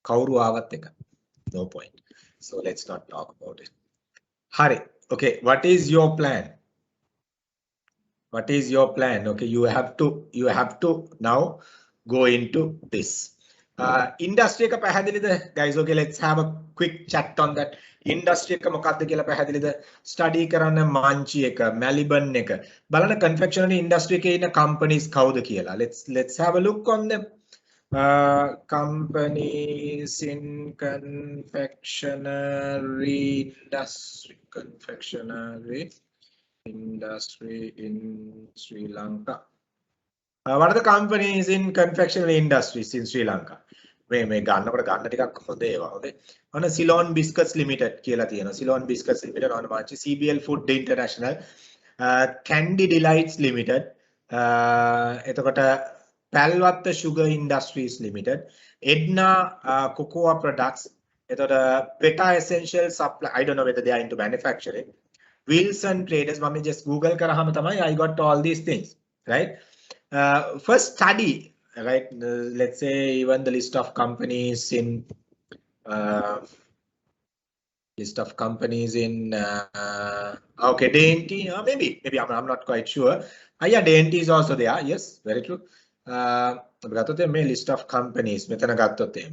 කවුරු ආවත් එක. No point. So let's not talk about it. Hari, okay, what is your plan? What is your plan? Okay, you have to now go into this. Industry එක පැහැදිලිද? Guys, okay, let's have a quick chat on that. Industry එක මොකක්ද කියලා පැහැදිලිද? Study කරන්න මාංචි එක, Maliban එක. බලන්න confectionery industry එකේ ඉන්න companies කවුද කියලා. Let's have a look on them. Companies in confectionery industry in Sri Lanka. What are the companies in confectionery industries in Sri Lanka? මේ ගන්නකොට ගන්න ටිකක් හොඳ ඒවා. හොඳේ. ඔන්න Ceylon Biscuits Limited කියලා තියෙනවා. Ceylon Biscuits Limited ඔන්න මාච්චි CBL Food International, Candy Delights Limited, එතකොට Palwatta Sugar Industries Limited, Edna Cocoa Products, එතකොට Peta Essential Supply. I don't know whether they are into manufacturing. Wilson Traders. Mami just Google karahama tamai. I got all these things, right? First study, right? Let's say even the list of companies in okay, Dainty, maybe I'm not quite sure. Yeah, Dainty is also there. Yes, very true. ගත්තොත් මේ list of companies මෙතන ගත්තොත් එහෙම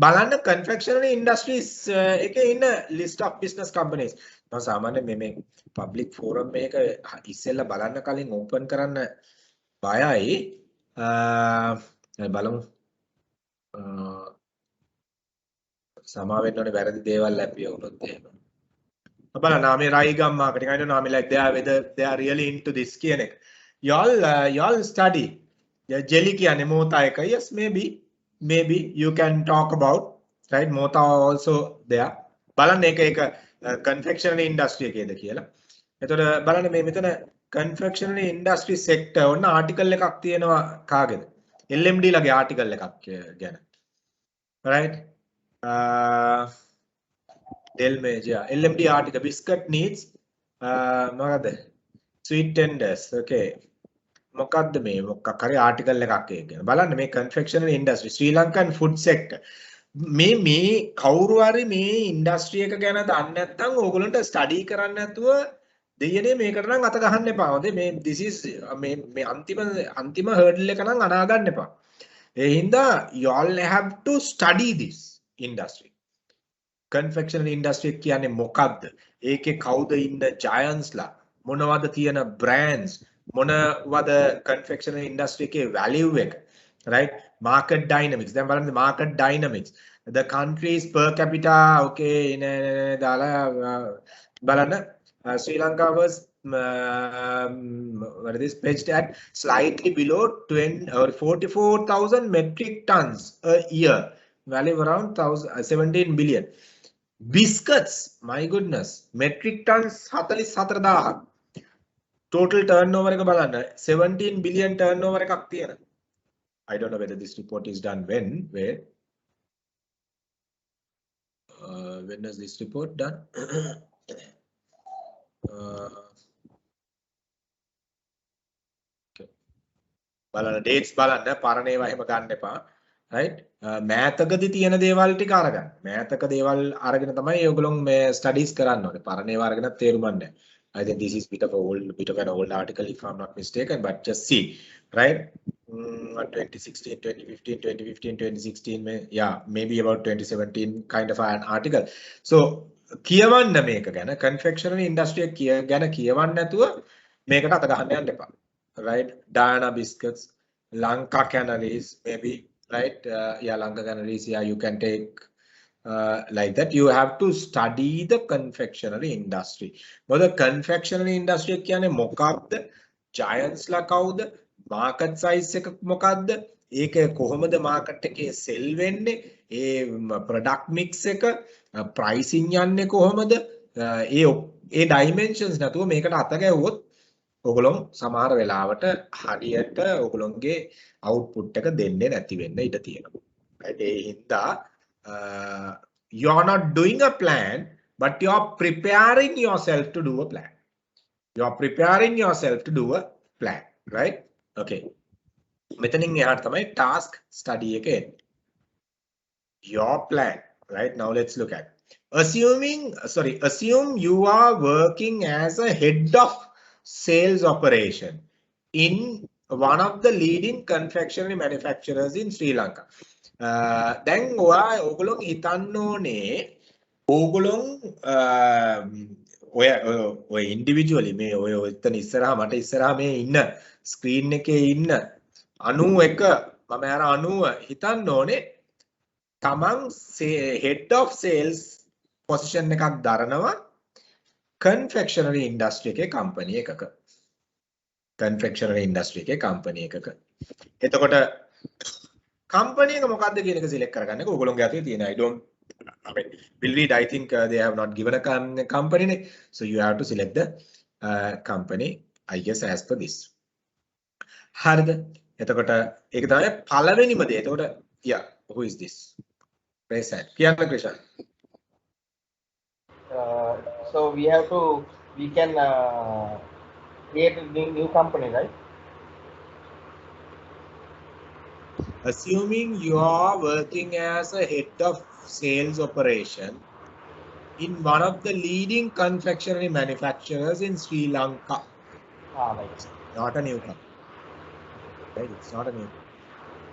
බලන්න confectionery industries එකේ ඉන්න list of business companies. මම සාමාන්‍යයෙන් මේ public forum මේක ඉස්සෙල්ලා බලන්න කලින් open කරන්න බයයි. බලමු. සමා වෙන්න ඕනේ වැරදි දේවල් ලැබිය වුණොත් එහෙම. බලන්න මේ Raigam marketing. I don't know like whether they are really into this කියන එක. Y'all study. Jelly කියන්නේ Mota එක. Yes, maybe you can talk about, right? Mota also there. බලන්න එක confectionery industry එකේද කියලා. එතකොට බලන්න මේ මෙතන confectionery industry sector ඔන්න article එකක් තියෙනවා කාගේද? LMD ලගේ article එකක් ගැන. Right? Delmage, LMD article, biscuit needs මොකද? Sweet tenders. Okay. මොකක්ද මේ මොකක් හරි ආටිකල් එකක් කියන බලන්න මේ confectionery industry Sri Lankan food sector මේ කවුරු හරි මේ ඉන්ඩස්ට්‍රි එක ගැන දන්නේ නැත්නම් ඕගොල්ලන්ට ස්ටඩි කරන්න නැතුව දෙයනේ මේකට නම් අත ගහන්න එපා. හොඳේ මේ this is මේ අන්තිම හර්ඩල් එක නම් අනා ගන්න එපා. ඒ හින්දා you all have to study this industry. Confectionery industry කියන්නේ මොකක්ද? ඒකේ කවුද ඉන්න giants ලා? මොනවද තියෙන brands? මොනවද confectionery industry එකේ value එක, right? Market dynamics. දැන් බලන්න market dynamics, the countries per capita. Okay, දාලා බලන්න Sri Lanka was what is this pitched at slightly below 44,000 metric tons a year, value around 17 billion. Biscuits, my goodness, metric tons 44,000. Total turnover එක බලන්න 17 billion turnover එකක් තියෙන. I don't know whether this report is done when is this report done? Okay. බලන්න dates බලන්න පරණ ඒවා එහෙම ගන්න එපා. Right? මෑතකදී තියෙන දේවල් ටික අරගන්න. මෑතක දේවල් අරගෙන තමයි ඔයගොල්ලෝ මේ studies කරන්න ඕනේ. පරණ ඒවා අරගෙන තේරුම් ගන්න. I think this is bit of an old article if I'm not mistaken, but just see, right? 2016, 2015, 2016, yeah, maybe about 2017 kind of an article. So, කියවන්න මේක ගැන confectionery industry එක ගැන කියවන්න නැතුව මේකට අත ගහන්න යන්න එපා. Right? Diana Biscuits, Lanka Canneries, maybe, right? Yeah, Lanka Canneries, yeah, you can take like that. You have to study the confectionery industry. But the confectionery industry කියන්නේ මොකක්ද? Giants ලා කවුද? Market size එක මොකක්ද? ඒක කොහොමද market එකේ sell වෙන්නේ? ඒ product mix එක pricing යන්නේ කොහොමද? ඒ dimensions නැතුව මේකට අත ගැවුවොත් ඔයගොල්ලෝ සමහර වෙලාවට හරියට ඔයගොල්ලෝගේ output එක දෙන්නේ නැති වෙන්න ඉඩ තියෙනවා. right? ඒ හින්දා you are not doing a plan, but you are preparing yourself to do a plan. You are preparing yourself to do a plan, right? Okay. මෙතනින් එහාට තමයි task study එක එන්නේ. your plan, right? Now let's look at assume you are working as a head of sales operation in one of the leading confectionery manufacturers in Sri Lanka. දැන් ඔයගොල්ලෝ හිතන්න ඕනේ ඕගොල්ලෝ ඔය ඉන්ඩිවිජුවලි මේ ඔය එතන ඉස්සරහා මට ඉස්සරහා මේ ඉන්න ස්ක්‍රීන් එකේ ඉන්න 91 මම අර 90 හිතන්න ඕනේ තමන් head of sales position එකක් දරනවා confectionery industry එකේ company එකක confectionery industry එකේ company එකක එතකොට company එක මොකක්ද කියන එක select කරගන්න එක ඕගොල්ලෝගේ අතේ තියෙන I mean will read I think they have not given a company so you have to select the company I guess as per this හරිද එතකොට ඒක තමයි පළවෙනිම දේ එතකොට yeah who is this raise hand කියන්න Krishan so we can create a new company, right? Assuming you are working as a head of sales operation in one of the leading confectionery manufacturers in Sri Lanka. Right. Not a new company. Right? It's not a new company.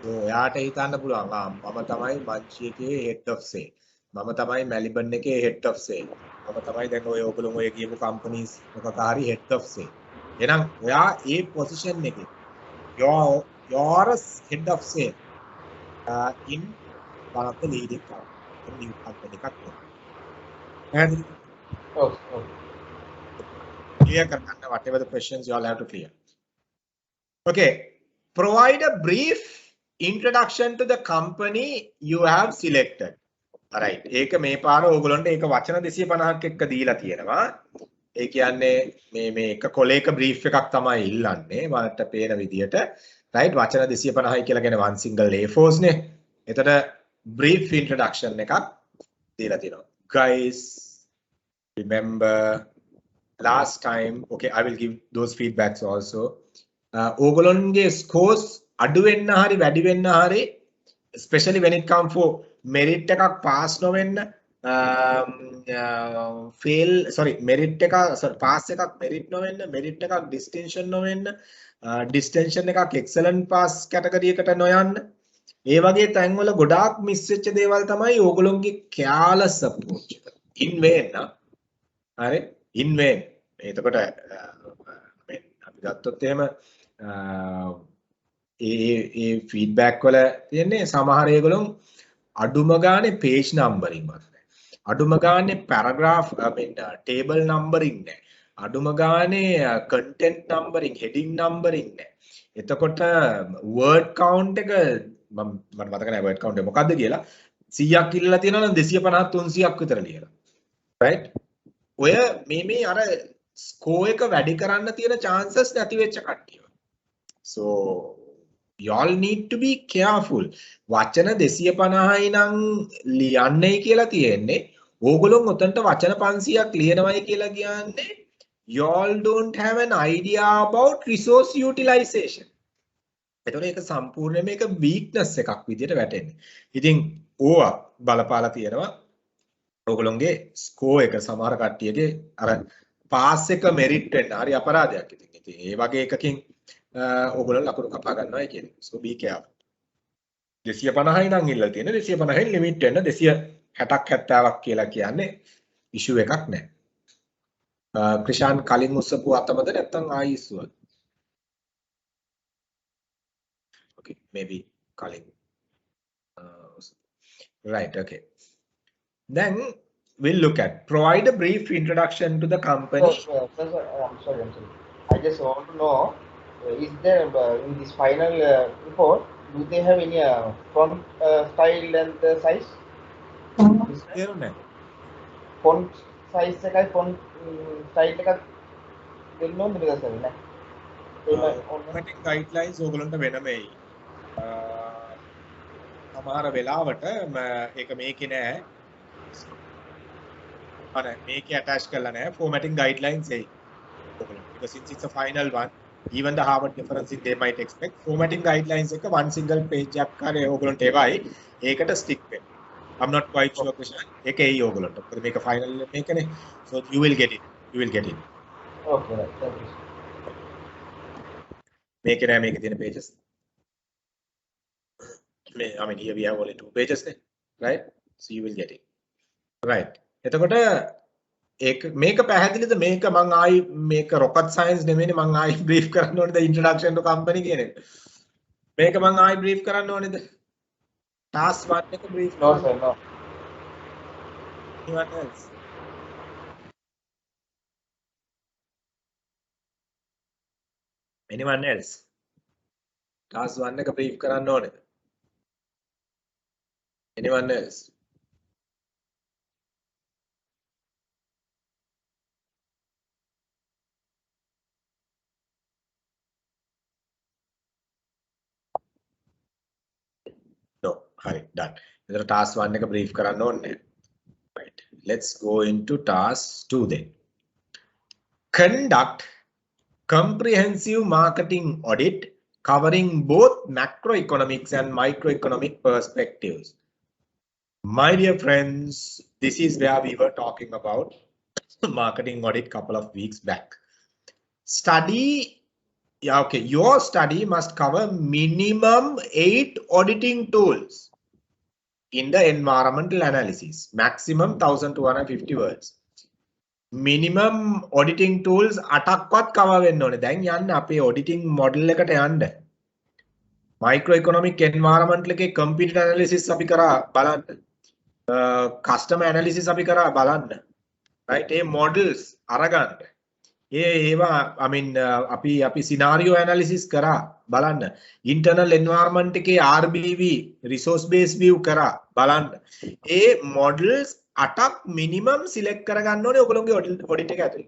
So, යාට හිතන්න පුළුවන් මම තමයි මංචි එකේ head of sales. මම තමයි Melbourne එකේ head of sales. මම තමයි දැන් ඔය ඔයගොල්ලෝ ඔය කියපු companies එකක හරි head of sales. එහෙනම් ඔයා ඒ position එකේ you're a head of sales in one of the leading company. And clear karna whatever the questions you all have to clear. Okay, provide a brief introduction to the company you have selected. Alright, ඒක මේ පාර ඕගොල්ලන්ට ඒක වචන 250ක් එක්ක දීලා තියෙනවා. ඒ කියන්නේ මේ එක කොලේක brief එකක් තමයි ඉල්ලන්නේ මට පේන විදියට. Right, වචන 250යි කියලා කියන්නේ one single A4s නේ. එතකොට brief introduction එකක් දීලා තියෙනවා. Guys, remember last time, okay, I will give those feedbacks also. ඕගොල්ලන්ගේ scores අඩු වෙන්න හරි වැඩි වෙන්න හරි especially when it come for merit එකක් pass නොවෙන්න merit එක pass එකක් merit නොවෙන්න merit එකක් distinction නොවෙන්න distinction එකක් excellent pass category එකට නොයන්න ඒ වගේ තැන්වල ගොඩාක් මිස් වෙච්ච දේවල් තමයි ඕගොල්ලෝගේ careless approach එක in vain නා හරි in vain එතකොට අපි ගත්තොත් එහෙම ඒ feedback වල තියෙන්නේ සමහර ඒගොල්ලෝ අඩුම ගානේ page numbering වත් නැහැ අඩුම ගානේ paragraph I mean table numbering නැහැ අඩුම ගානේ content numbering heading numbering නැහැ එතකොට word count එක මට මතක නැහැ word count එක මොකද්ද කියලා 100ක් ඉල්ලලා තියෙනවා නම් 250 300ක් විතර ලියලා right ඔය මේ අර score එක වැඩි කරන්න තියෙන chances නැති වෙච්ච කට්ටිය so you all need to be careful වචන 250යි නම් ලියන්නේ කියලා තියෙන්නේ ඕගොල්ලෝ උතන්ට වචන 500ක් ලියනවයි කියලා කියන්නේ you all don't have an idea about resource utilization එතකොට ඒක සම්පූර්ණයෙන්ම ඒක weakness එකක් විදියට වැටෙන්නේ. ඉතින් ඕවා බලපාලා තියෙනවා ඕගොල්ලෝගේ score එක සමහර කට්ටියගේ අර pass එක merit වෙන්න හරි අපරාධයක් ඉතින්. ඉතින් ඒ වගේ එකකින් ඕගොල්ලෝ ලකුණු කපා ගන්නවායි කියන්නේ. So be careful. 250යි නම් ඉල්ලලා තියෙන 250න් limit වෙන්න 260ක් 70ක් කියලා කියන්නේ issue එකක් නැහැ. ක්‍රිෂාන් කලින් උස්සපු අතමද නැත්නම් ආයි ඉස්සුවද? Okay, maybe calling. Right, okay. Then we'll look at provide a brief introduction to the company. I'm sorry. I just want to know, is there in this final report, do they have any font style and size? Font size එකයි font style එකක් දෙන්න ඕනද කියලා sir නේ? automatic guidelines ඕගලන්ට වෙනම එයි. සමහර වෙලාවට ඒක මේකේ නෑ. අර මේකේ attach කරලා නෑ formatting guidelines එයි. Because since it's a final one, even the Harvard referencing they might expect formatting guidelines එක one single page එකක් හරි ඕගලන්ට එවයි. ඒකට stick වෙන්න. I'm not quite sure question. ඒකේ ඕගොල්ලන්ට. මොකද මේක final මේකනේ. So you will get it. You will get it. Okay, right. Thank you. මේකේ නෑ මේකේ තියෙන pages. I mean here we have only 2 pages නේ. Right? So you will get it. Right. එතකොට ඒක මේක පැහැදිලිද මේක මං ආයි මේක rocket science නෙමෙයිනේ මං ආයි brief කරන්න ඕනේද introduction to company කියන එක. මේක මං ආයි brief කරන්න ඕනේද? task 1 එක brief No, කරන්න. sir, no. Anyone else? Anyone else? task 1 එක brief කරන්න ඕනේද? Anyone else? No. හරි done. එතන task 1 එක brief කරන්න ඕනේ. Right. Let's go into task 2 then. Conduct comprehensive marketing audit covering both macroeconomics and microeconomic perspectives. My dear friends, this is where we were talking about marketing audit couple of weeks back. Your study must cover minimum 8 auditing tools in the environmental analysis, maximum 1250 words. Minimum auditing tools 8ක්වත් cover වෙන්න ඕනේ. දැන් යන්න අපේ auditing model එකට යන්න. Microeconomic environmental එකේ competitor analysis අපි කරා බලන්න. Customer analysis අපි කරා බලන්න. Right? ඒ models අරගන්න. ඒවා I mean අපි scenario analysis කරා බලන්න. Internal environment එකේ RBV resource based view කරා බලන්න. ඒ models 8ක් minimum select කරගන්න ඕනේ ඔයගොල්ලෝගේ audit එක ඇතුලේ.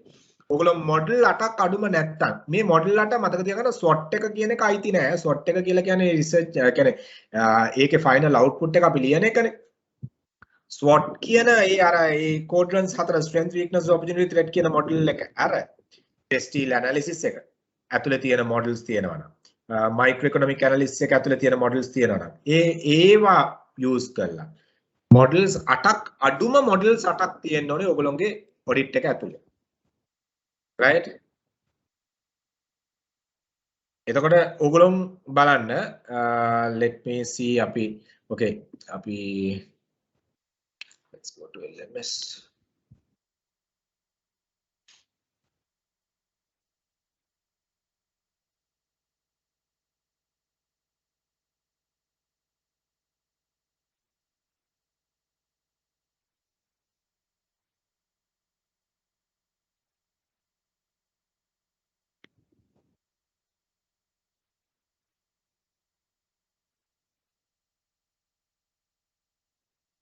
ඔයගොල්ලෝ model 8ක් අඩුම නැත්තම් මේ model 8 මතක තියාගන්න SWOT එක කියන එක අයිති නෑ. SWOT එක කියලා කියන්නේ research කියන්නේ ඒකේ final output එක අපි ලියන එකනේ. SWOT කියන ඒ අර ඒ quadrants 4 strength weakness opportunity threat කියන model එක අර Steel analysis එක ඇතුලේ තියෙන models තියෙනවා නම් microeconomic analysis එක ඇතුලේ තියෙන models තියෙනවා නම් ඒවා use කරලා models 8ක් අඩුම models 8ක් තියෙන්න ඕනේ ඔයගොල්ලෝගේ audit එක ඇතුලේ. Right? එතකොට ඔයගොල්ලෝ බලන්න let me see අපි okay අපි let's go to LMS.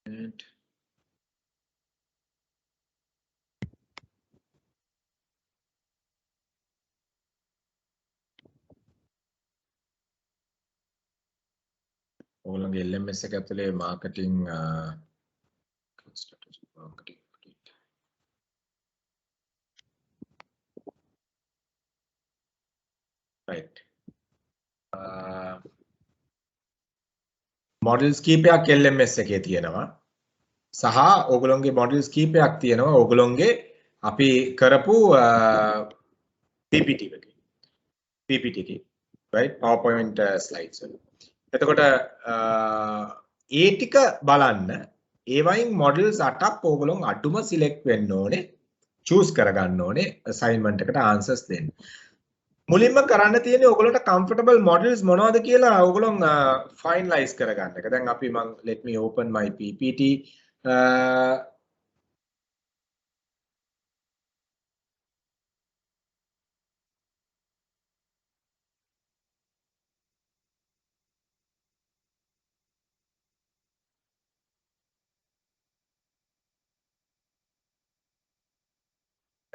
And ඔයගොල්ලෝගේ LMS එක ඇතුලේ marketing marketing right models කීපයක් LMS එකේ තියෙනවා සහ ඔයගොල්ලෝගේ models කීපයක් තියෙනවා ඔයගොල්ලෝගේ අපි කරපු PPT එකේ right PowerPoint slides වල එතකොට ඒ ටික බලන්න ඒවයින් models 8ක් ඔයගොල්ලෝ අඩුම select වෙන්න ඕනේ choose කරගන්න ඕනේ assignment එකට answers දෙන්න මුලින්ම කරන්න තියෙන්නේ ඔයගොල්ලන්ට comfortable models මොනවද කියලා ඔයගොල්ලෝ finalize කරගන්න එක. දැන් අපි let me open my PPT.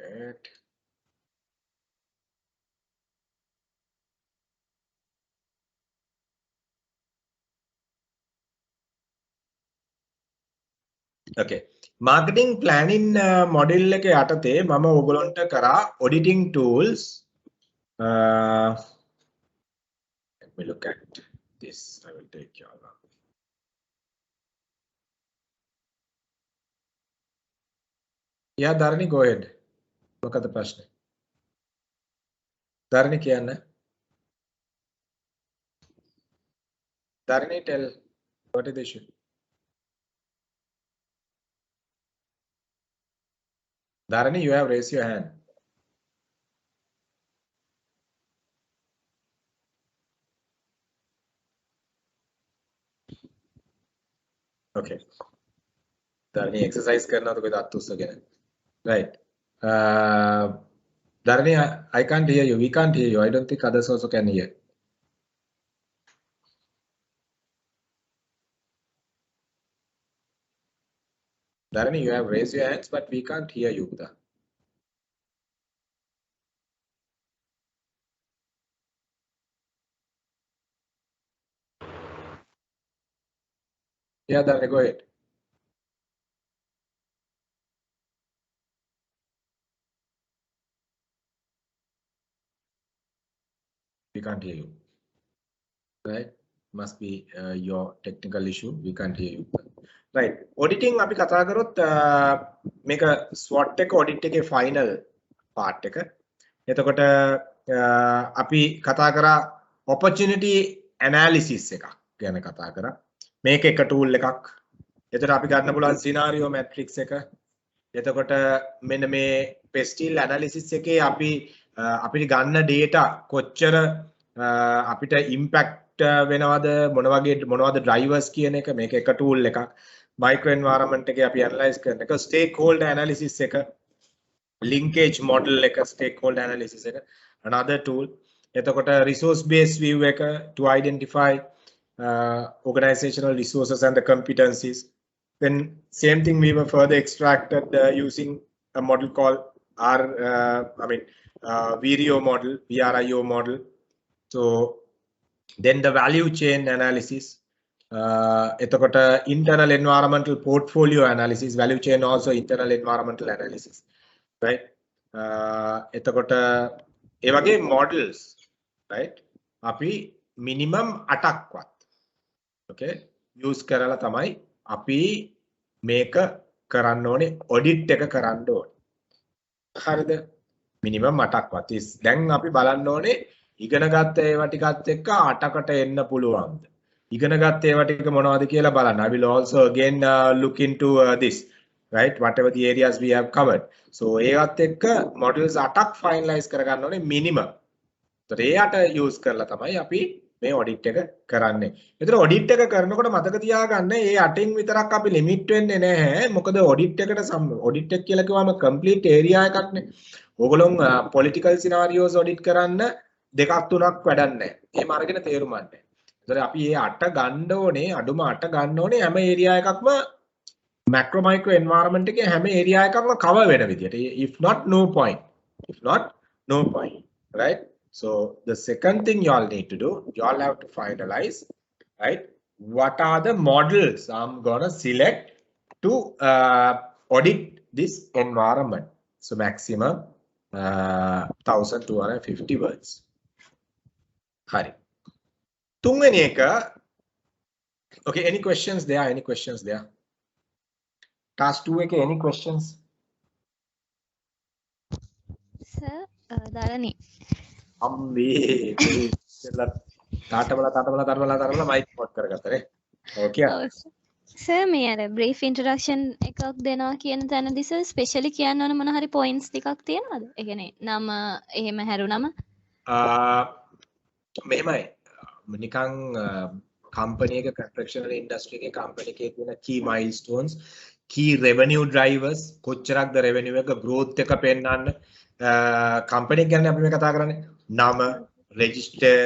Right. Okay. Marketing planning model එකේ යටතේ මම ඔයගොල්ලන්ට කරා auditing tools. Let me look at this. I will take your Yeah, Dharani, go ahead. මොකද ප්‍රශ්නේ? Dharani කියන්න. Dharani, tell what is the issue? Dharani, you have raised your hand. Okay. Dharani, exercise करना तो कोई दांत उससे Right. Dharani, I can't hear you. We can't hear you. I don't think others also can hear. Dharani, you have raised your hands, but we can't hear you. Yeah, Dharani, go ahead. We can't hear you. Right? Must be your technical issue. We can't hear you. Right. Auditing අපි කතා කරොත් මේක SWOT එක audit එකේ final part එක. එතකොට අපි කතා කරා opportunity analysis එකක් ගැන කතා කරා. මේක එක tool එකක්. එතකොට අපි ගන්න පුළුවන් scenario matrix එක. එතකොට මෙන්න මේ pestle analysis එකේ අපි අපිට ගන්න data කොච්චර අපිට impact වෙනවද මොනවද drivers කියන එක මේක එක tool එකක්. Micro environment එකේ අපි analyze කරන එක stakeholder analysis එක linkage model එක stakeholder analysis එක another tool. එතකොට resource based view එක to identify organizational resources and the competencies. Then same thing we were further extracted using a model called VRIO model, VRIO model. So then the value chain analysis. එතකොට internal environmental portfolio analysis, value chain also internal environmental analysis, right? එතකොට ඒ වගේ models, right? අපි minimum 8ක්වත් okay use කරලා තමයි අපි මේක කරන්න ඕනේ audit එක කරන්න ඕනේ. හරිද? minimum 8ක්වත්. දැන් අපි බලන්න ඕනේ ඉගෙන ගත්ත ඒවා ටිකත් එක්ක 8කට එන්න පුළුවන්ද? ඉගෙන ගත්ත ඒවා ටික මොනවද කියලා බලන්න. I will also again look into this, right? Whatever the areas we have covered. So ඒවත් එක්ක modules 8ක් finalize කරගන්න ඕනේ minimum. ඒතර ඒ 8 use කරලා තමයි අපි මේ audit එක කරන්නේ. ඒතර audit එක කරනකොට මතක තියාගන්න මේ 8න් විතරක් අපි limit වෙන්නේ නැහැ. මොකද audit එකට audit එක කියලා කිව්වම complete area එකක්නේ. ඕගොල්ලෝ political scenarios audit කරන්න දෙකක් තුනක් වැඩක් නැහැ. එහෙම අරගෙන තේරුම් ගන්න. ඒතර අපි මේ 8 ගන්න ඕනේ අඩුම 8 ගන්න ඕනේ හැම area එකක්ම macro micro environment එකේ හැම area එකක්ම cover වෙන විදියට. If not no point. If not no point, right? So the second thing you all need to do, you all have to finalize, right? What are the models I'm gonna select to audit this environment? So maximum 1250 words. Hari. තුන්වෙනි එක. Okay, any questions there? Any questions there? Task 2 එකේ any questions? Sir, Dharani. අම්මේ තාටමලා mic පොට් කරගත්තනේ. Okay. Sir, මේ අර brief introduction එකක් දෙනවා කියන තැනදී sir specially කියන්න ඕන මොන හරි points ටිකක් තියෙනවද? ඒ කියන්නේ නම එහෙම හැරුණම මෙහෙමයි. නිකන් company එක construction industry එකේ company එකේ තියෙන key milestones, key revenue drivers, කොච්චරක්ද revenue එක growth එක පෙන්වන්න. company ගැන අපි මේ කතා කරන්නේ. නම register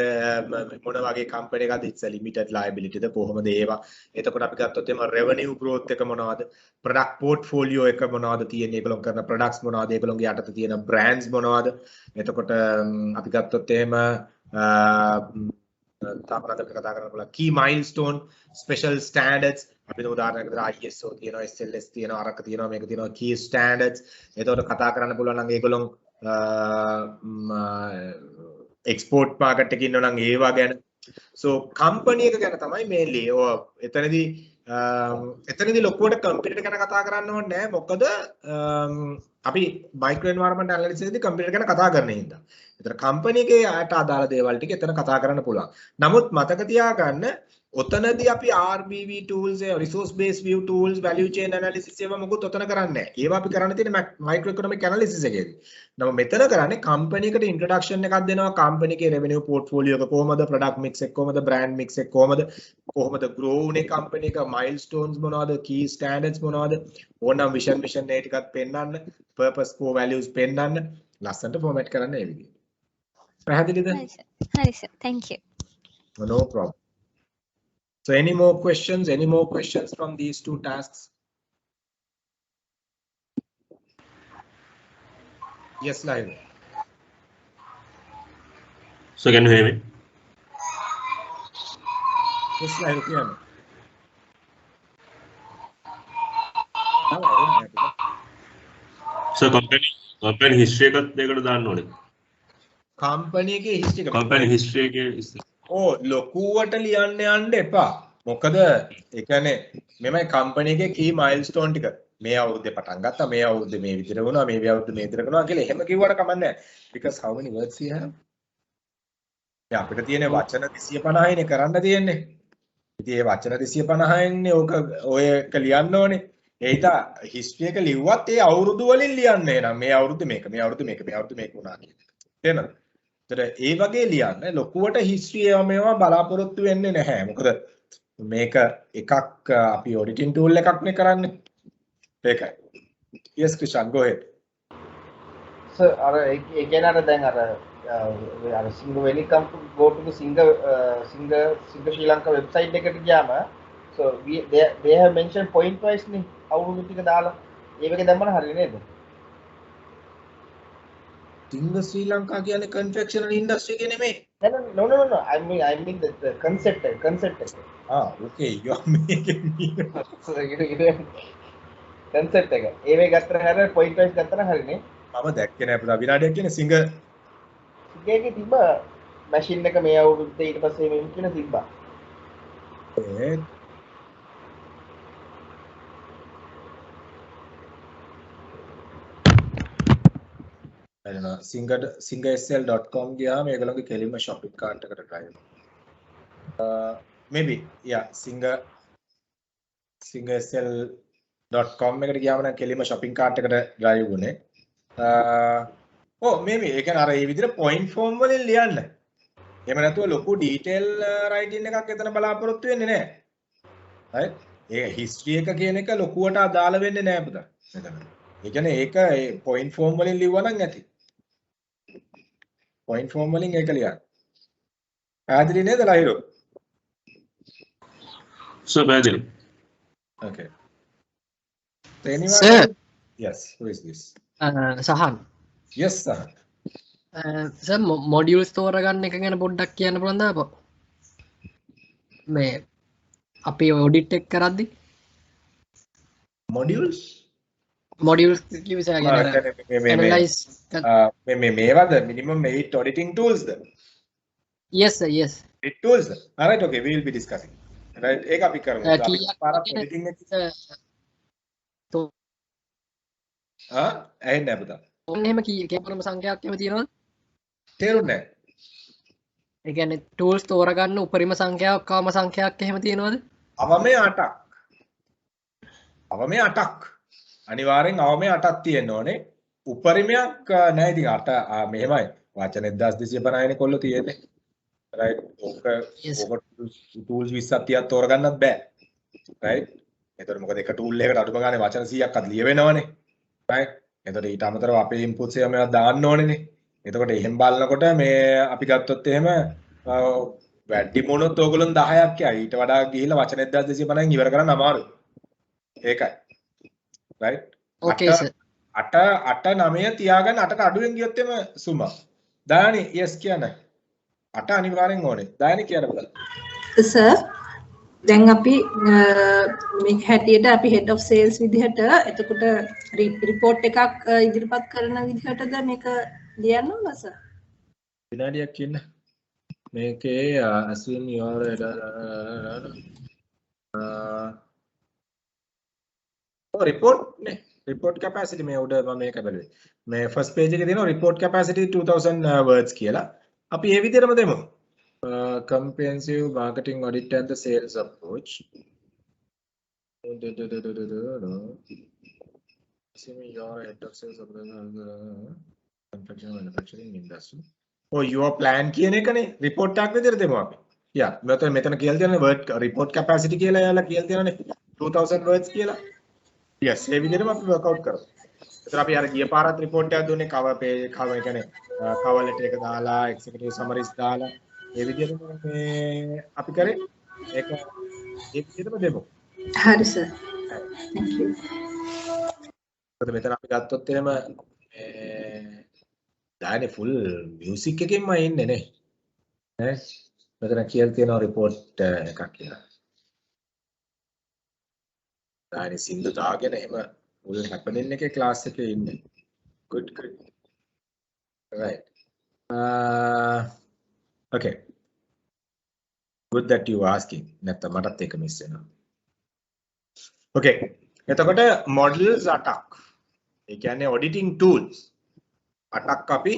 මොන වගේ company එකක්ද, it's a limited liability ද කොහොමද ඒවා. එතකොට අපි ගත්තොත් එම revenue growth එක මොනවද, product portfolio එක මොනවද තියෙන්නේ, ඒගොල්ලෝ කරන products මොනවද, ඒගොල්ලෝගේ යටතේ තියෙන brands මොනවද. එතකොට අපි ගත්තොත් එහෙම තාපනත් අපි කතා කරන්න පුළුවන් key milestone, special standards. අපි උදාහරණයක් විදිහට ISO තියෙනවා, SLS තියෙනවා, අරක තියෙනවා, මේක තියෙනවා, key standards. එතකොට කතා කරන්න පුළුවන් නම් ඒගොල්ලෝ export market එකේ ඉන්නවා නම් ඒවා ගැන. So company එක ගැන තමයි mainly එතනදී එතනදී ලොකුවට කම්පියුටර් ගැන කතා කරන්න ඕනේ නැහැ. මොකද අපි මයික්‍රෝ එන්වයරන්මන්ට් ඇනලිසිස් එකේදී කම්පියුටර් ගැන කතා කරන හින්දා. ඒතර කම්පැනි එකේ ආට අදාළ දේවල් ටික එතන කතා කරන්න පුළුවන්. නමුත් මතක තියාගන්න ඔතනදී අපි RBV tools, resource based view tools, value chain analysis ඒවා මොකුත් ඔතන කරන්නේ නැහැ. ඒවා අපි කරන්න තියෙන්නේ micro economic analysis එකේදී. නම මෙතන කරන්නේ කම්පැනි එකට ඉන්ට්‍රොඩක්ෂන් එකක් දෙනවා. කම්පැනි එකේ revenue portfolio එක කොහමද, product mix එක කොහමද, brand mix එක කොහමද grow උනේ කම්පැනි එක, milestones මොනවද, key standards මොනවද, ඕනනම් vision ඒ ටිකත් පෙන්නන්න, purpose core values පෙන්නන්න, ලස්සනට format කරන්න ඒ විදිහට. පැහැදිලිද? හරි sir. thank you. No problem. So any more questions from these two tasks? Yes, live. So can you hear me? Yes, live. Yeah. So company history එකත් දෙකට දාන්න ඕනේ. company එකේ history එක. company history එකේ ලොකුවට ලියන්න යන්න එපා. මොකද ඒ කියන්නේ මෙමය කම්පැනි එකේ key milestone ටික මේ අවුරුද්දේ පටන් ගත්තා, මේ අවුරුද්දේ මේ විදිහට වුණා, මේ අවුරුද්දේ මේ විදිහට කරනවා කියලා එහෙම කිව්වට කමක් නැහැ. because how many words you have? දැන් අපිට තියෙන වචන 250 නේ කරන්න තියෙන්නේ. ඉතින් ඒ වචන 250 න්නේ ඔය එක ලියන්න ඕනේ. ඒ හිතා history එක ලිව්වත් ඒ අවුරුදු වලින් ලියන්න එනවා. මේ අවුරුද්දේ මේක, මේ අවුරුද්දේ මේක, මේ අවුරුද්දේ මේක වුණා කියලා. තේරෙනවද? ඒතර ඒ වගේ ලියන්න ලොකුවට history මේවා බලාපොරොත්තු වෙන්නේ නැහැ. මොකද මේක එකක් අපි auditing tool එකක් නේ කරන්නේ. ඒකයි. Yes Krishan, go ahead. Sir, ඒ කියන්නේ අර දැන් අර Singa when it come to go to the Singa Sri Lanka website එකට ගියාම so they have mentioned point wise නේ අවුරුදු ටික දාලා ඒකේ දැම්මම හරිය නේද? Singa Sri Lanka කියන්නේ confectionery industry එක නෙමෙයි. No. I mean the concept. Okay, you are making me. concept එක. ඒවේ ගත්තර හැර point wise ගත්තර හරිනේ. මම දැක්කේ නෑ පුතා විනාඩියක් කියන්නේ Singa එකේ තිබ්බ මැෂින් එක මේ අවුරුද්දේ ඊට පස්සේ මේ කියන තිබ්බා. I don't know. singasl.com ගියාම මේගොල්ලෝගේ කෙලින්ම shopping cart එකට try කරනවා. Maybe yeah singasl.com එකට ගියාම නම් කෙලින්ම shopping cart එකට drive වුනේ. maybe ඒ කියන්නේ අර මේ විදිහට point form වලින් ලියන්න. එහෙම නැතුව ලොකු detail writing එකක් එතන බලාපොරොත්තු වෙන්නේ නැහැ. right? ඒ history එක කියන එක ලොකුවට අදාළ වෙන්නේ නැහැ පුතා. මෙතන. ඒ කියන්නේ ඒක point form වලින් ලිව්වා නම් ඇති. point form වලින් ඒක ලියන්න. පැහැදිලි නේද ලහිරු? So පැහැදිලි. Okay. So anyone? Sir. Yes, who is this? Sahan. Yes, sir. Sir modules තෝරගන්න එක ගැන පොඩ්ඩක් කියන්න පුළුවන්ද අපෝ? මේ අපි ඔඩිට් එක කරද්දි Modules? මොඩියුල්ස් කිව්වේ analyse මේවද minimum 8 auditing tools the? yes sir yes. 8 tools. All right, okay, we will be discussing. Right, ඒක අපි කරමු. අපි පාරක් auditing එක ඇහෙන්නේ නැහැ පුතා. එහෙම කීපරම සංඛ්‍යාවක් එහෙම තියෙනවද? තේරුන්නේ නැහැ. ඒ කියන්නේ ටූල්ස් තෝරගන්න උපරිම සංඛ්‍යාවක් කාම සංඛ්‍යාවක් එහෙම තියෙනවද? අවමේ 8ක්. අවමේ 8ක්. අනිවාර්යෙන් අවමේ 8ක් තියෙන්න ඕනේ. උපරිමයක් නැහැ. ඉතින් 8 මෙහෙමයි. වචන 1250 නේ කොල්ල තියෙන්නේ. right? ඕක tools 20ක් 30ක් තෝරගන්නත් බෑ. right? එතකොට මොකද එක tool එකකට අඩුම ගානේ වචන 100ක්වත් ලියවෙනවනේ. right? එතකොට ඊට අමතරව අපේ inputs ඒවා මේවා දාන්න ඕනේනේ. එතකොට එහෙම බලනකොට මේ අපි ගත්තොත් එහෙම වැඩි මොනොත් ඕගොල්ලෝ 10ක් යයි. ඊට වඩා ගිහිල්ලා වචන 1250න් ඉවර කරන්න අමාරුයි. ඒකයි. right? okay sir. 8 9 තියාගන්න 8ට අඩුවෙන් ගියොත් එම සුමා. දානි yes කියන්න. 8 අනිවාර්යෙන් ඕනේ. දානි කියන්න බලන්න. sir දැන් අපි මේක හැටියට අපි head of sales විදිහට එතකොට report එකක් ඉදිරිපත් කරන විදිහටද මේක ලියන්න ඕන සර්? විනාඩියක් ඉන්න. මේකේ assume your report නේ report capacity මේ උඩ මම මේක බැලුවේ මේ first page එකේ තියෙනවා report capacity 2000 words කියලා අපි ඒ විදිහටම දෙමු comprehensive marketing audit and the sales approach assuming you are head of sales of the manufacturing industry your plan කියන එකනේ report එකක් විදිහට දෙමු අපි මෙතන කියලා තියෙනවා word report capacity කියලා එයාලා කියලා තියෙනනේ 2000 words කියලා yes ඒ විදිහටම අපි workout කරමු. ඒතර අපි අර ගිය පාරත් report එකක් දුන්නේ cover page cover කියන්නේ cover letter එක දාලා executive summaries දාලා ඒ විදිහටම මේ අපි කරේ ඒක ඒ විදිහටම දෙමු. හරි සර්. thank you. මෙතන අපි ගත්තොත් එහෙම දාන්නේ full music එකකින්ම ඉන්නේ නේ. ඈ මෙතන කියලා තියෙනවා report එකක් කියලා. දාන්නේ සින්දු දාගෙන එහෙම full happening එකේ class එකේ ඉන්නේ. good right okay good that you asking නැත්නම් මටත් ඒක මිස් වෙනවා. okay එතකොට models attack ඒ කියන්නේ auditing tools attack අපි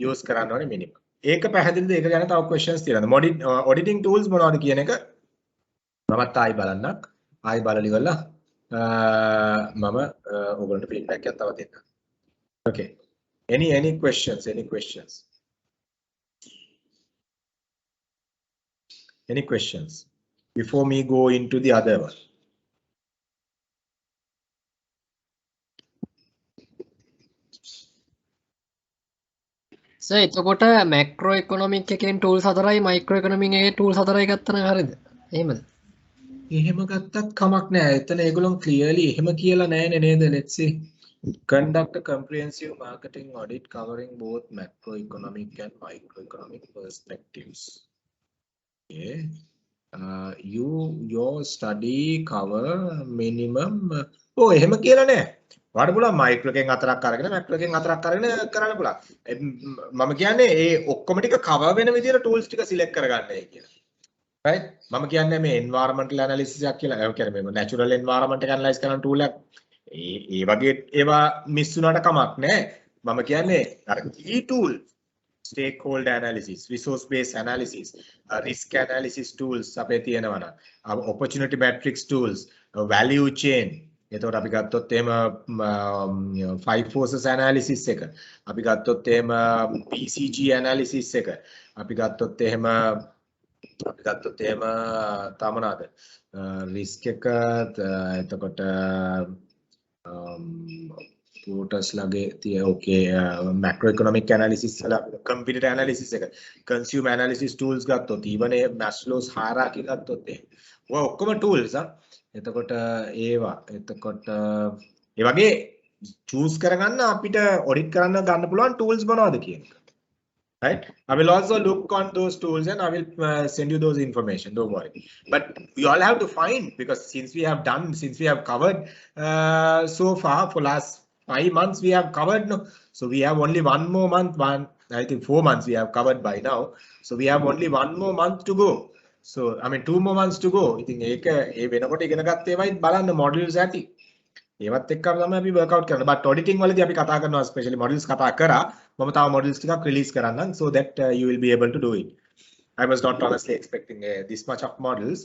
use කරන්න ඕනේ minimum. ඒක පැහැදිලිද? ඒක ගැන තව questions තියෙනවා. auditing tools මොනවද කියන එක මමත් ආයි බලන්නම්. ආයි බලලි ඉවරලා මම ඔයගොල්ලන්ට feedback එකක් තව දෙන්න. okay any questions any questions before me go into the other one? Sir එතකොට මැක්‍රෝ ඉකොනොමික් එකෙන් ටූල්ස් 4යි මයික්‍රෝ ඉකොනොමික් එකේ ටූල්ස් 4යි ගත්තා නම් හරියද? එහෙමද? එහෙම ගත්තත් කමක් නැහැ. එතන ඒගොල්ලෝ clearly එහෙම කියලා නැහැනේ නේද? Let's see. Conduct a comprehensive marketing audit covering both macroeconomic and microeconomic perspectives. Okay. Your study cover minimum. Oh, එහෙම කියලා නැහැ. වාට පුළුවන් මයික්‍රෝ එකෙන් හතරක් අරගෙන මැක්‍රෝ එකෙන් හතරක් අරගෙන කරන්න පුළුවන්. මම කියන්නේ ඒ ඔක්කොම ටික කවර් වෙන විදිහට ටූල්ස් ටික සිලෙක්ට් කරගන්නයි කියලා. right? මම කියන්නේ මේ environmental analysis එකක් කියලා. ඒ කියන්නේ මේ natural environment එක analyze කරන tool එකක්. ඒ වගේ ඒවා මිස් වුණාට කමක් නැහැ. මම කියන්නේ අර key tool stakeholder analysis, resource based analysis, risk analysis tools අපේ තියෙනවා නම් opportunity matrix tools, value chain එතකොට අපි ගත්තොත් එහෙම five forces analysis එක අපි ගත්තොත් එහෙම PCG analysis එක අපි ගත්තොත් එහෙම තමනාද risk එක එතකොට voters ලගේ තිය okay macroeconomic analysis වල competitor analysis එක consumer analysis tools ගත්තොත් even Maslow's hierarchy ගත්තොත් ඔය ඔක්කොම tools එතකොට ඒවා එතකොට ඒ වගේ choose කරගන්න අපිට audit කරන්න ගන්න පුළුවන් tools මොනවද කියන එක. Right? I will also look on those tools and I will send you those information. Don't worry. But you all have to find because since we have covered so far for last 5 months we have covered. No, so we have only one more month. I think 4 months we have covered by now. So we have only one more month to go. So I mean 2 more months to go. I think ඒක ඒ වෙනකොට ඉගෙන ගන්න ඒවායි බලන්න models ඇති. ඒවත් එක්කම තමයි අපි workout කරන්නේ. But auditing වලදී අපි කතා කරනවා especially models කතා කරා. මම තව models ටිකක් release කරන්නම් so that you will be able to do it. I was not honestly expecting this much of models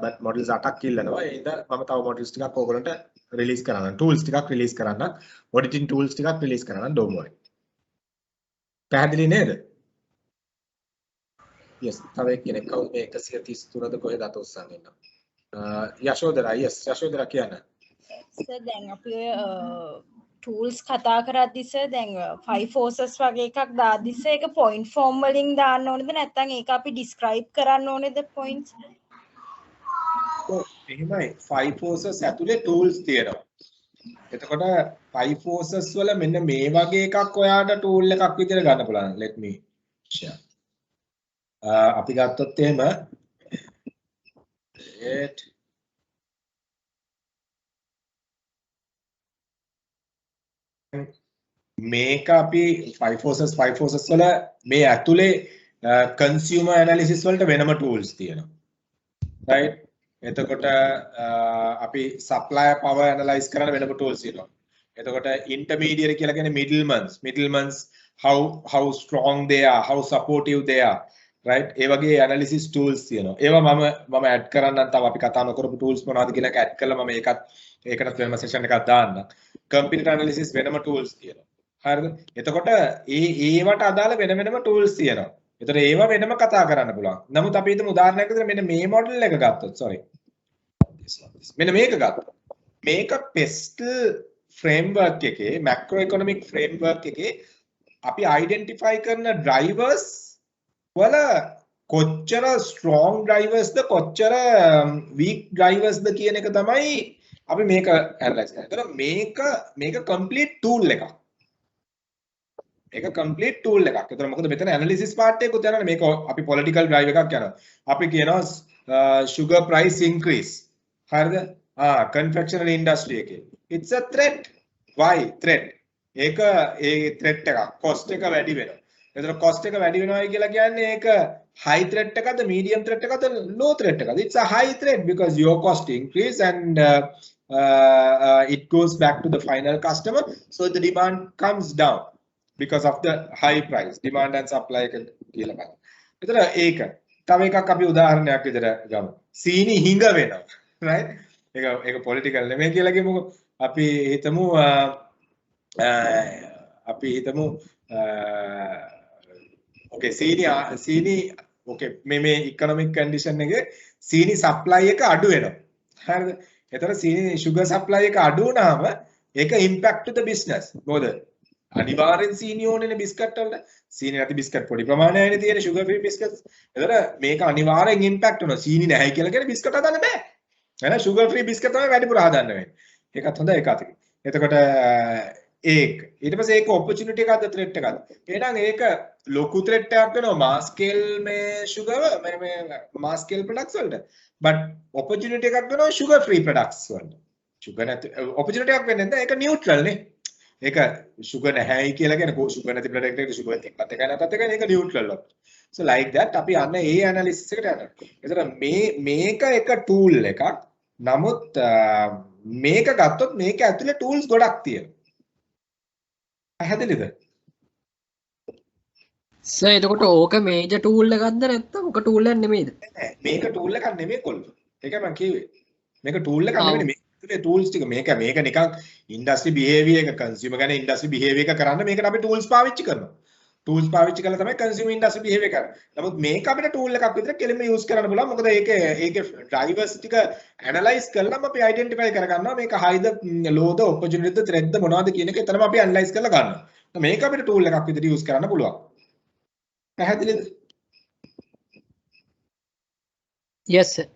but models 8ක් ඉල්ලනවා. ඒ හින්දා මම තව models ටිකක් ඕගොල්ලන්ට release කරන්නම්. tools ටිකක් release කරන්නම්. auditing tools ටිකක් release කරන්නම්. Don't worry. පැහැදිලි නේද? yes තව කෙනෙක් කවුද මේ 133ද කොහෙද අත උස්සන් ඉන්නවා. යශෝදරා yes යශෝදරා කියන්න. සර් දැන් අපි tools කතා කරද්දි සර් දැන් 5 forces වගේ එකක් දාද්දි සර් ඒක point form වලින් දාන්න ඕනේද නැත්නම් ඒක අපි describe කරන්න ඕනේද points? ඔව් එහෙමයි 5 forces ඇතුලේ tools තියෙනවා. එතකොට 5 forces වල මෙන්න මේ වගේ එකක් ඔයාට tool එකක් විදිහට ගන්න පුළුවන්. let me share. අපි ගත්තොත් එහෙම මේක අපි 5 forces වල මේ ඇතුලේ consumer analysis වලට වෙනම tools තියෙනවා. right? එතකොට අපි supplier power analyze කරන්න වෙනම tools තියෙනවා. එතකොට intermediary කියලා කියන්නේ middlemans how strong they are, how supportive they are, right? ඒ වගේ analysis tools තියෙනවා. ඒවා මම add කරන්නම්. තව අපි කතා නොකරපු tools මොනවද කියලා add කරලා මම ඒකටත් වෙනම session එකක් දාන්නම්. computer analysis වෙනම tools තියෙනවා. හරිද? එතකොට ඒවට අදාළ වෙනම tools තියෙනවා. එතකොට ඒවා වෙනම කතා කරන්න පුළුවන්. නමුත් අපි හිතමු උදාහරණයක් විදිහට මෙන්න මේ model එක ගත්තොත් sorry. මෙන්න මේක ගත්තොත්. මේක pestle framework එකේ macroeconomic framework එකේ අපි identify කරන drivers වල කොච්චර strong drivers ද කොච්චර weak drivers ද කියන එක තමයි අපි මේක analyze කරන්නේ. එතකොට මේක complete tool එකක්. ඒක complete tool එකක්. එතකොට මොකද මෙතන analysis part එකකුත් යනවානේ. මේක අපි political drive එකක් යනවා. අපි කියනවා sugar price increase. හරිද? confectionery industry එකේ. It's a threat. Why threat? ඒක ඒ threat එකක්. cost එක වැඩි වෙනවා. එතකොට cost එක වැඩි වෙනවා කියලා කියන්නේ ඒක high threat එකක්ද medium threat එකක්ද low threat එකක්ද? It's a high threat because your cost increase and it goes back to the final customer, so the demand comes down because of the high price. Demand and supply එක කියලා බලන්න. එතකොට ඒක තව එකක් අපි උදාහරණයක් විදිහට ගමු. සීනි හිඟ වෙනවා. right? ඒක political නෙමෙයි කියලා කියමුකෝ. අපි හිතමු okay සීනි okay මේ economic condition එකේ සීනි supply එක අඩු වෙනවා. හරිද? එතකොට සීනි sugar supply එක අඩු වුණාම ඒක impact to the business. මොකද අනිවාර්යෙන් සීනි ඕනේනේ බිස්කට් වලට. සීනි නැති බිස්කට් පොඩි ප්‍රමාණයනේ තියෙන sugar free biscuits. එතකොට මේක අනිවාර්යෙන් impact වෙනවා. සීනි නැහැ කියලා කියන්නේ බිස්කට් හදන්න බෑ. එහෙනම් sugar free biscuit තමයි වැඩිපුර හදන්න වෙන්නේ. ඒකත් හොඳයි ඒක අතකින්. එතකොට ඒක ඊට පස්සේ ඒක opportunity එකක්ද threat එකක්ද? එහෙනම් ඒක ලොකු threat එකක් වෙනවා mass scale මේ sugar මේ mass scale products වලට. but opportunity එකක් වෙනවා sugar free products වලට. sugar නැති opportunity එකක් වෙන්නේ නැත්නම් ඒක neutral නේ. ඒක sugar නැහැයි කියලා කියන්නේ sugar නැති product එකට sugar තිබ්බත් එකයි නැත්ත් එකයි ඒක neutral එක. so like that අපි අන්න ඒ analysis එකට යනවා. ඒතර මේක එක tool එකක්. නමුත් මේක ගත්තොත් මේක ඇතුලේ tools ගොඩක් තියෙනවා. පැහැදිලිද? සර් එතකොට ඕක මේජර් ටූල් එකක්ද නැත්නම් ඕක ටූල් එකක් නෙමෙයිද? මේක ටූල් එකක් නෙමෙයි කොල්ලෝ. ඒකයි මම කිව්වේ. මේක ටූල් එකක් නෙමෙයි මේක ඇතුලේ tools ටික මේක නිකන් industry behavior එක consumer ගැන industry behavior එක කරන්න මේකට අපි tools පාවිච්චි කරනවා. tools පාවිච්චි කරලා තමයි consumer industry behavior කරන්නේ. නමුත් මේක අපිට tool එකක් විතර කෙලින්ම use කරන්න පුළුවන්. මොකද ඒකේ drivers ටික analyze කළාම අපි identify කරගන්නවා මේක high ද low ද opportunity ද threat ද මොනවද කියන එක එතනම අපි analyze කරලා ගන්නවා. මේක අපිට tool එකක් විතර use කරන්න පුළුවන්. පැහැදිලිද? yes sir.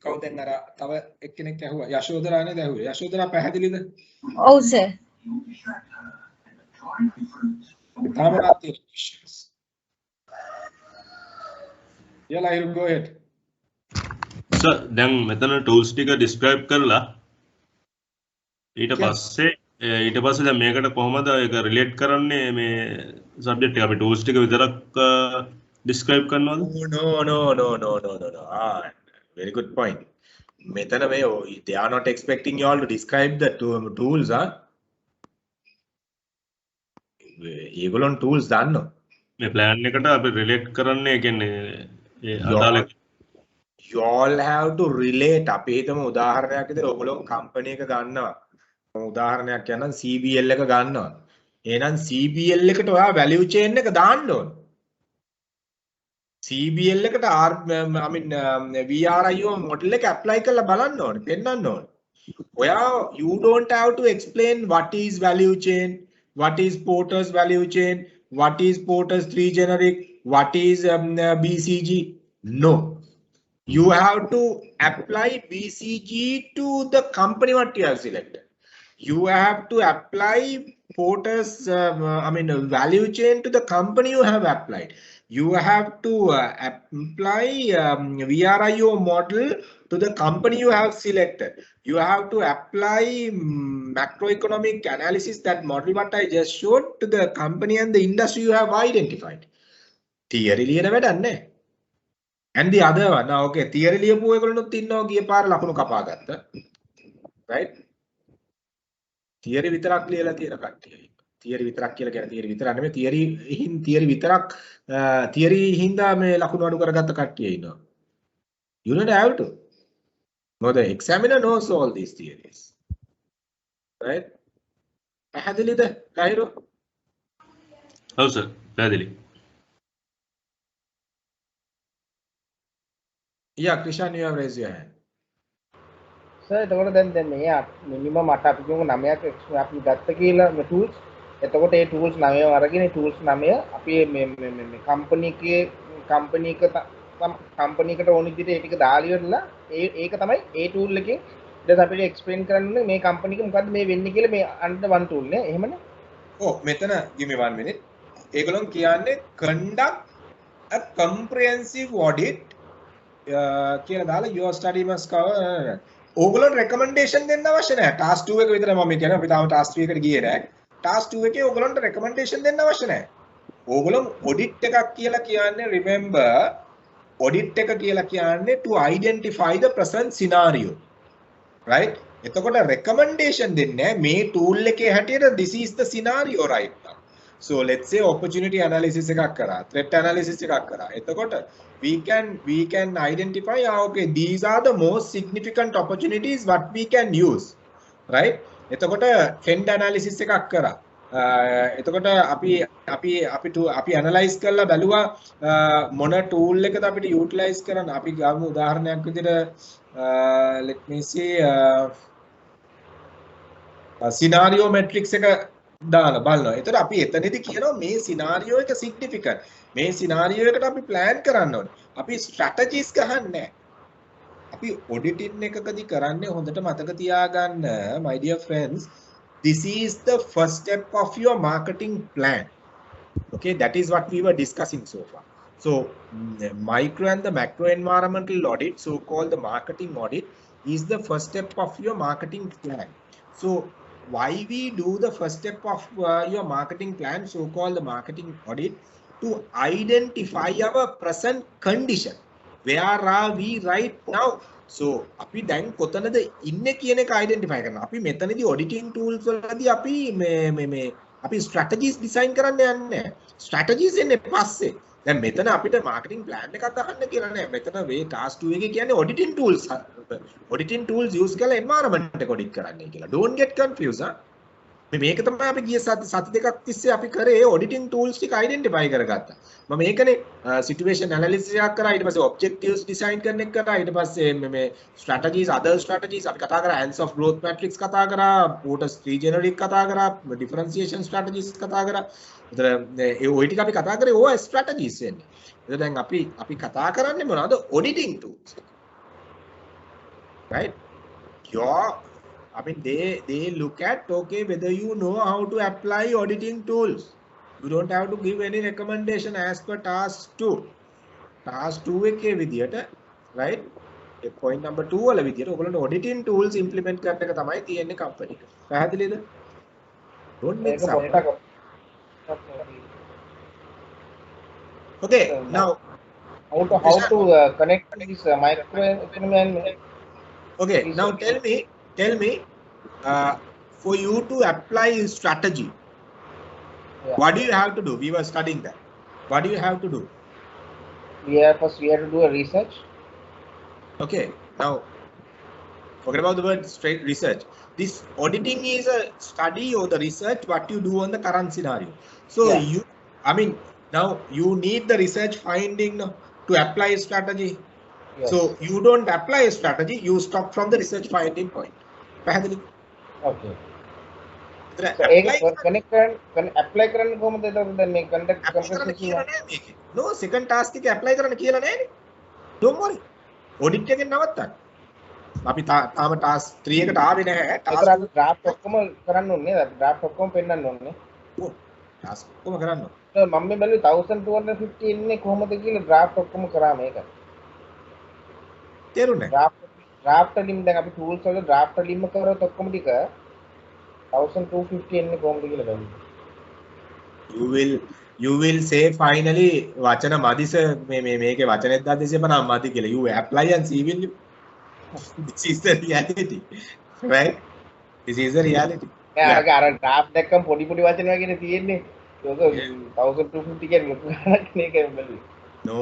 කවුද දැන් අර තව එක්කෙනෙක් ඇහුවා යශෝදරා නේද ඇහුවේ? යශෝදරා පැහැදිලිද? ඔව් sir. Thamarath questions. Yeah, I'll go ahead. So දැන් මෙතන tools ටික describe කරලා ඊට පස්සේ දැන් මේකට කොහොමද ඒක relate කරන්නේ මේ subject එක අපි tools ටික විතරක් describe කරනවද? No. Very good point. මෙතන මේ they are not expecting you all to describe the tools ඒගොල්ලොන් tools දන්නවා. මේ plan එකට අපි relate කරන්නේ කියන්නේ ඒ අදාළ you all have to relate. අපි හිතමු උදාහරණයක් විදිහට ඔයගොල්ලෝ company එක ගන්නවා. උදාහරණයක් කියනනම් CBL එක ගන්නවා. එහෙනම් CBL එකට ඔයා value chain එක දාන්න ඕන. CBL එකට VRIO model එක apply කරලා බලන්න ඕනේ. පෙන්නන්න ඕනේ. ඔයා you don't have to explain what is value chain, what is Porter's value chain, what is Porter's 3 generic, what is BCG. No. You have to apply BCG to the company what you have selected. You have to apply Porter's value chain to the company you have applied. You have to apply VRIO model to the company you have selected. You have to apply macroeconomic analysis, that model what I just showed, to the company and the industry you have identified. Theory liye වැඩක් නැහැ. and the other one now okay theory ලියපු ඒගොල්ලොත් ඉන්නවා ගිය පාර ලකුණු කපාගත්ත right theory විතරක් ලියලා තියෙන කට්ටිය theory විතරක් කියලා කියන්නේ theory විතරක් නෙමෙයි theory විතරක් theory හින්දා මේ ලකුණු අඩු කරගත්ත කට්ටිය ඉන්නවා you don't have to no the examiner knows all these theories right පැහැදිලිද කයිරෝ ඔව් සර් පැහැදිලි yeah Krishan you have raised your hand sir එතකොට දැන් මේ මිනිමම් අට අපි කියමු 9ක් අපි ගත්ත කියලා මේ ටූල්ස් එතකොට ඒ ටූල්ස් 9ම අරගෙන ඒ ටූල්ස් 9 අපි මේ කම්පැනි එකට ඕන විදිහට ඒ ටික දාලා ඉවරලා ඒක තමයි ඒ ටූල් එකෙන් ඊට අපිට එක්ස්ප්ලেইন කරන්න ඕනේ මේ කම්පැනි එක මොකද්ද මේ වෙන්නේ කියලා මේ අnder one tool නේ එහෙමනේ ඔව් මෙතන give me 1 minute ඒගොල්ලෝ කියන්නේ conduct a comprehensive audit කියලා දාලා your study must cover ඕගොල්ලෝ recommendation දෙන්න අවශ්‍ය නැහැ task 2 එක විතර මම කියන්නේ අපි තාම task 3 එකට ගියේ නැහැ task 2 එකේ ඕගොල්ලන්ට recommendation දෙන්න අවශ්‍ය නැහැ ඕගොල්ලෝ audit එකක් කියලා කියන්නේ remember audit එක කියලා කියන්නේ to identify the present scenario right එතකොට recommendation දෙන්නේ මේ tool එකේ හැටියට this is the scenario right now so let's say opportunity analysis එකක් කරා threat analysis එකක් කරා එතකොට we can identify okay these are the most significant opportunities what we can use right එතකොට trend analysis එකක් කරා එතකොට අපි analyze කරලා බැලුවා මොන tool එකද අපිට utilize කරන්න අපි ගමු උදාහරණයක් විදිහට let me see scenario matrix එක දාලා බලනවා. එතකොට අපි එතනදී කියනවා මේ scenario එක significant. මේ scenario එකට අපි plan කරන්න ඕනේ. අපි strategies ගහන්නේ අපි auditing එකකදී කරන්නේ හොඳට මතක තියාගන්න my dear friends this is the first step of your marketing plan. Okay, that is what we were discussing so far. So micro and the macro environmental audit, so called the marketing audit, is the first step of your marketing plan. So why we do the first step of your marketing plan, so called the marketing audit, to identify our present condition. Where are we right now? So අපි දැන් කොතනද ඉන්නේ කියන එක identify කරනවා. අපි මෙතනදී auditing tools වලදී අපි අපි strategies design කරන්න යන්නේ. strategies එන්නේ පස්සේ. දැන් මෙතන අපිට marketing plan එකක් ගන්න කියලා නෑ. මෙතන මේ task 2 එකේ කියන්නේ auditing tools use කරලා environment එක audit කරන්නයි කියලා. Don't get confused. මේක තමයි අපි ගිය සති දෙකක් තිස්සේ අපි කරේ auditing tools ටික identify කරගත්තා. මම මේකනේ situation analysis එකක් කරා ඊට පස්සේ objectives design කරන එක කරා ඊට පස්සේ මේ strategies other strategies අපි කතා කරා hands of growth matrix කතා කරා Porter's tree generic කතා කරා differentiation strategies කතා කරා. ඒතර ඒ ওই ටික අපි කතා කරේ ඕවා strategies වෙන්නේ. ඒතර දැන් අපි කතා කරන්නේ මොනවද auditing tools. Right? I mean, they look at okay whether you know how to apply auditing tools. You don't have to give any recommendation as per task 2. Task 2 එකේ විදියට right? point number 2 වල විදියට ඔයගොල්ලෝ auditing tools implement කරන එක තමයි තියෙන්නේ company එක. පැහැදිලිද? Don't mix up. Okay, now how to connect this micro and okay, now tell me for you to apply strategy, what do you have to do? We were studying that. What do you have to do? First we have to do a research. Okay, now forget about the word straight research. This auditing is a study or the research what you do on the current scenario. So now you need the research finding to apply a strategy. Yes. So you don't apply a strategy, you stop from the research finding point. Okay. ඒක connect කරන්න apply කරන්න කොහොමද එතකොට දැන් මේ contact no second task එක apply කරන්න කියලා නෑනේ. Don't worry. audit එකෙන් නවත්තන්න. අපි තාම task 3 එකට ආවේ නැහැ. task draft ඔක්කොම කරන්න ඕනේ නේද? draft ඔක්කොම පෙන්නන්න ඕනේ. ඔව්. task ඔක්කොම කරන්න ඕනේ. මම මේ බැලුවේ 1250 ඉන්නේ කොහොමද කියලා draft ඔක්කොම කරා මේක. තේරුණේ? draft වලින් දැන් අපි tools වල draft වලින්ම කරොත් ඔක්කොම ටික 1250 එන්නේ කොහොමද කියලා බලමු. you will say finally වචන මදි sir මේකේ වචන 1250 මදි කියලා. You apply and see will you. This is the reality. Right? This is the reality. නෑ අර ඩ්‍රාෆ්ට් දැක්කම පොඩි පොඩි වචන වගේ තියෙන්නේ. ඒක 1250 කියන ලොකු ගණනක් නේ ඒක බැලුවේ. No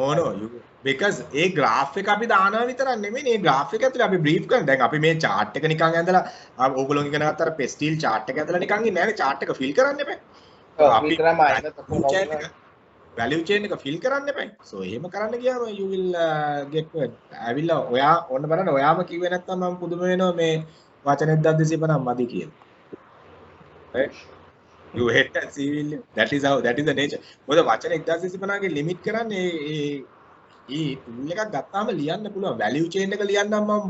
because ඒ graph එක අපි දානවා විතරක් නෙමෙයි මේ graph එක ඇතුලේ අපි brief කරන දැන් අපි මේ chart එක නිකන් ඇඳලා ඕගොල්ලෝ ඉගෙන ගත්ත අර pestle chart එක ඇඳලා නිකන් ඉන්නේ නැහැ chart එක fill කරන්න එපා. අපි කරාම value chain එක fill කරන්න එපා. so එහෙම කරන්න ගියාම you will get ඇවිල්ලා ඔයා ඔන්න බලන්න ඔයාම කිව්වේ නැත්තම් මම පුදුම වෙනවා මේ වචන 1250 මදි කියලා. right? You hate and see will you. That is the nature. මොකද වචන 1250 ගේ limit කරන්නේ ඒ tool එකක් ගත්තාම ලියන්න පුළුවන් value chain එක ලියන්නම් මම